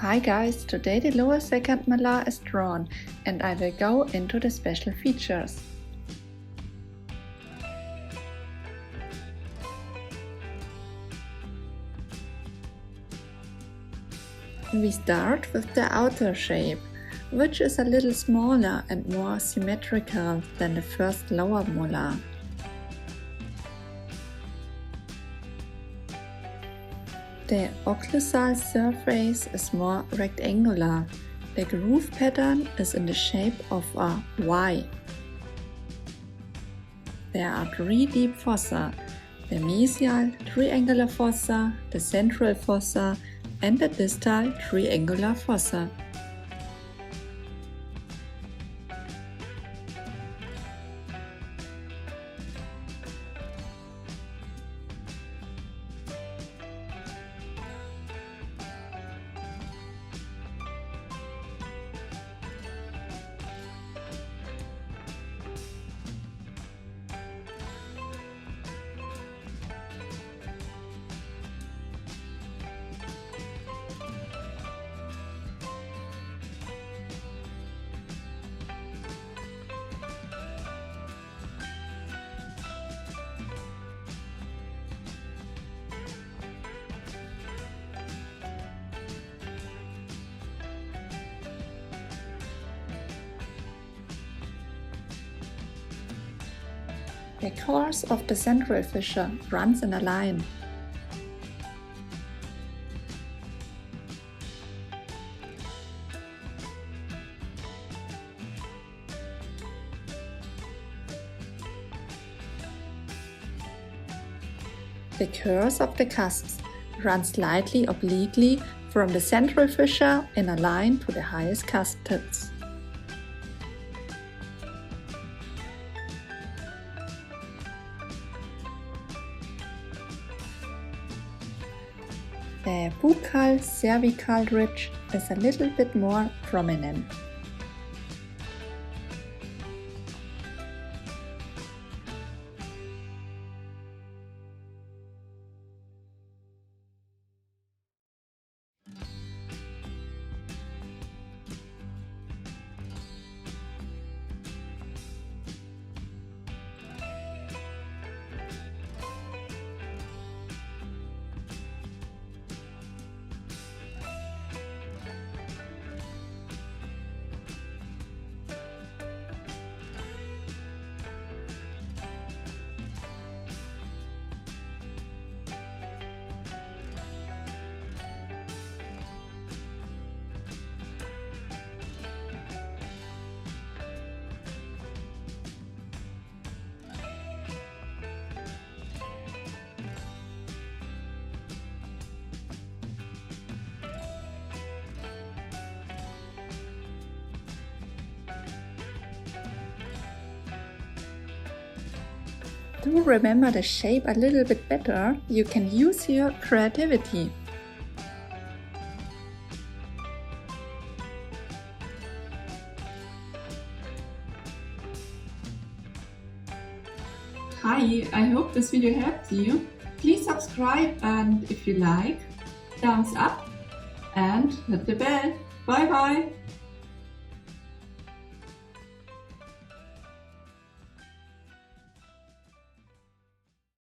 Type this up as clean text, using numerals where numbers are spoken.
Hi guys, today the lower second molar is drawn and I will go into the special features. We start with the outer shape, which is a little smaller and more symmetrical than the first lower molar. The occlusal surface is more rectangular. The groove pattern is in the shape of a Y. There are three deep fossa: the mesial triangular fossa, the central fossa, and the distal triangular fossa. The course of the central fissure runs in a line. The course of the cusps runs slightly obliquely from the central fissure in a line to the highest cusp tips. The buccal cervical ridge is a little bit more prominent. To remember the shape a little bit better, you can use your creativity. Hi, I hope this video helped you. Please subscribe and if you like, thumbs up and hit the bell. Bye bye!